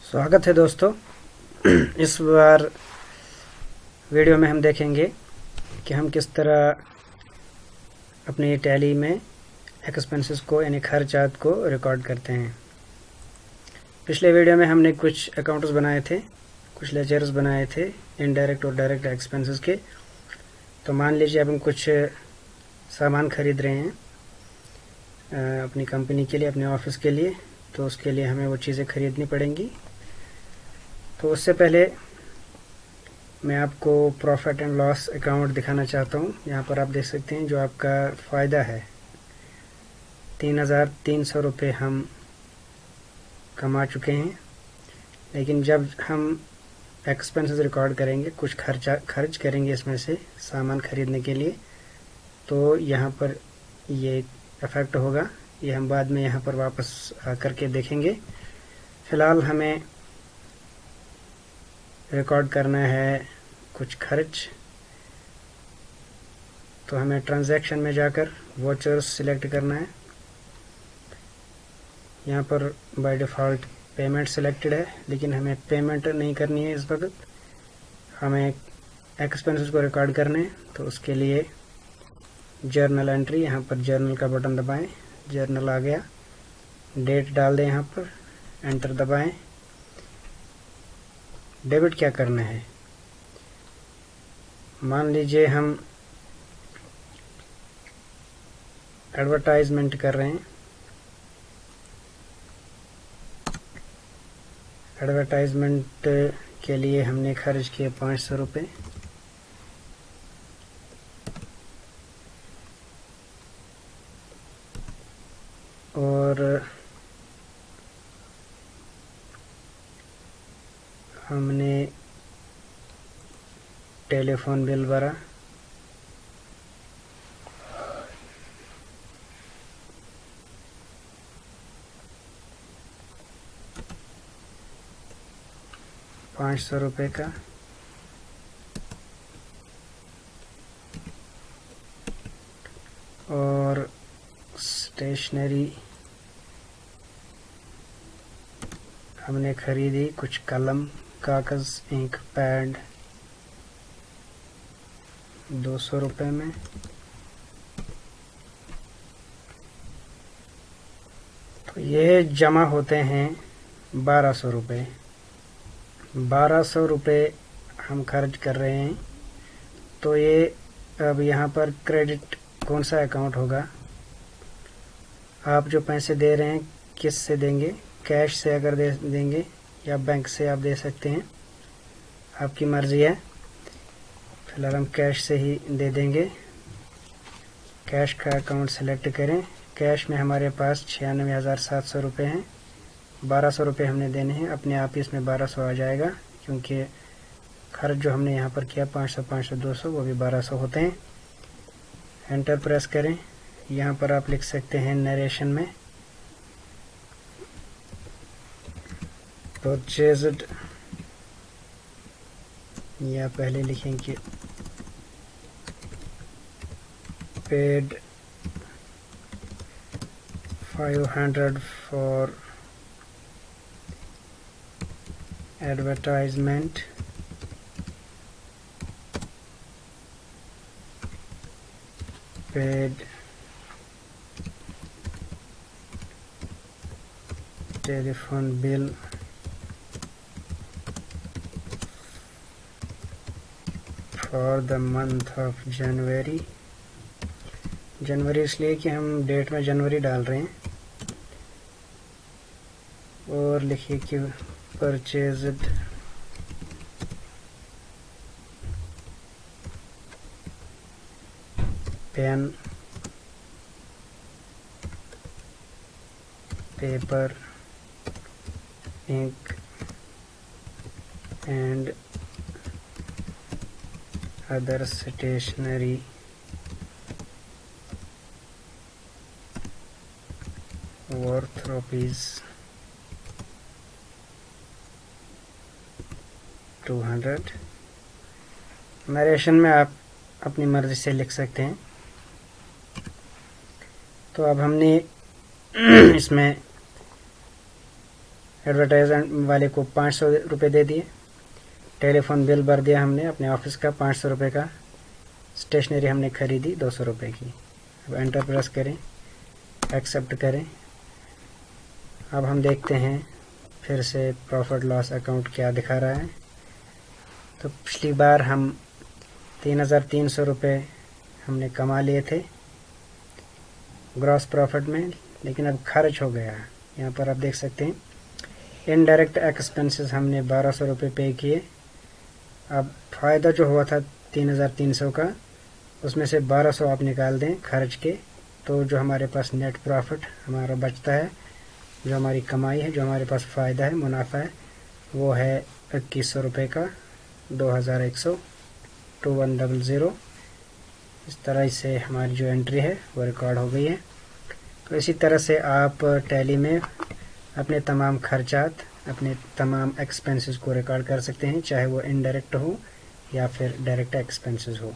स्वागत है दोस्तों। इस बार वीडियो में हम देखेंगे कि हम किस तरह अपनी टैली में एक्सपेंसेस को यानी खर्चात को रिकॉर्ड करते हैं। पिछले वीडियो में हमने कुछ अकाउंट्स बनाए थे, कुछ लेजर्स बनाए थे इनडायरेक्ट और डायरेक्ट एक्सपेंसेस के। तो मान लीजिए अब हम कुछ सामान खरीद रहे हैं अपनी कंपनी के लिए, अपने ऑफिस के लिए, तो उसके लिए हमें वो चीज़ें खरीदनी पड़ेंगी। तो उससे पहले मैं आपको प्रॉफिट एंड लॉस अकाउंट दिखाना चाहता हूँ। यहाँ पर आप देख सकते हैं जो आपका फ़ायदा है, 3,300 रुपये हम कमा चुके हैं। लेकिन जब हम एक्सपेंसेस रिकॉर्ड करेंगे, कुछ खर्च करेंगे इसमें से सामान खरीदने के लिए, तो यहाँ पर ये इफ़ेक्ट होगा। ये हम बाद में यहाँ पर वापस करके देखेंगे। फ़िलहाल हमें रिकॉर्ड करना है कुछ खर्च। तो हमें ट्रांजैक्शन में जाकर वाउचर्स सिलेक्ट करना है। यहाँ पर बाय डिफ़ॉल्ट पेमेंट सिलेक्टेड है, लेकिन हमें पेमेंट नहीं करनी है इस वक्त। हमें एक्सपेंसेस को रिकॉर्ड करने हैं, तो उसके लिए जर्नल एंट्री, यहाँ पर जर्नल का बटन दबाएं। जर्नल आ गया, डेट डाल दें, यहाँ पर एंटर दबाएं। डेबिट क्या करना है, मान लीजिए हम एडवर्टाइजमेंट कर रहे हैं। एडवर्टाइजमेंट के लिए हमने खर्च किए 500 रुपये। और हमने टेलीफोन बिल भरा, ₹500 का। और स्टेशनरी हमने खरीदी कुछ कलम, कागज़, इंक, पैड 200 रुपये में। तो ये जमा होते हैं 1200 रुपये। 1200 रुपये हम खर्च कर रहे हैं। तो ये अब यहाँ पर क्रेडिट कौन सा अकाउंट होगा, आप जो पैसे दे रहे हैं किस से देंगे, कैश से अगर देंगे या बैंक से आप दे सकते हैं, आपकी मर्ज़ी है। फिलहाल हम कैश से ही दे देंगे। कैश का अकाउंट सेलेक्ट करें। कैश में हमारे पास 96,700 रुपये हैं। 1200 रुपये हमने देने हैं, अपने आप ही इसमें 1200 आ जाएगा, क्योंकि खर्च जो हमने यहाँ पर किया 500, 500, 200, वो भी 1200 होते हैं। एंटर प्रेस करें। यहाँ पर आप लिख सकते हैं नरेशन में परचेज्ड, या पहले लिखेंगे paid 500 for advertisement, paid telephone bill for the month of January. जनवरी इसलिए कि हम डेट में जनवरी डाल रहे हैं। और लिखिए कि purchased pen, paper, ink and other stationery worth ₹200। Narration में आप अपनी मर्ज़ी से लिख सकते हैं। तो अब हमने इसमें एडवर्टाइजमेंट वाले को 500 रुपये दे दिए। टेलीफोन बिल भर दिया हमने अपने ऑफिस का 500 रुपये का। स्टेशनरी हमने खरीदी 200 रुपये की। अब एंटर प्रेस करें, एक्सेप्ट करें। अब हम देखते हैं फिर से प्रॉफिट लॉस अकाउंट क्या दिखा रहा है। तो पिछली बार हम 3,300 रुपये हमने कमा लिए थे ग्रॉस प्रॉफिट में, लेकिन अब खर्च हो गया। यहाँ पर आप देख सकते हैं इनडायरेक्ट एक्सपेंसेस हमने 1200 रुपये पे किए। अब फ़ायदा जो हुआ था 3,300 का, उसमें से 1200 आप निकाल दें खर्च के, तो जो हमारे पास नेट प्रॉफिट हमारा बचता है, जो हमारी कमाई है, जो हमारे पास फ़ायदा है, मुनाफा है, वो है 2100 रुपये का। 2100 2100। इस तरह से हमारी जो एंट्री है वो रिकॉर्ड हो गई है। तो इसी तरह से आप टैली में अपने तमाम खर्चात, अपने तमाम एक्सपेंसेस को रिकॉर्ड कर सकते हैं, चाहे वो इनडायरेक्ट हो या फिर डायरेक्ट एक्सपेंसेस हो।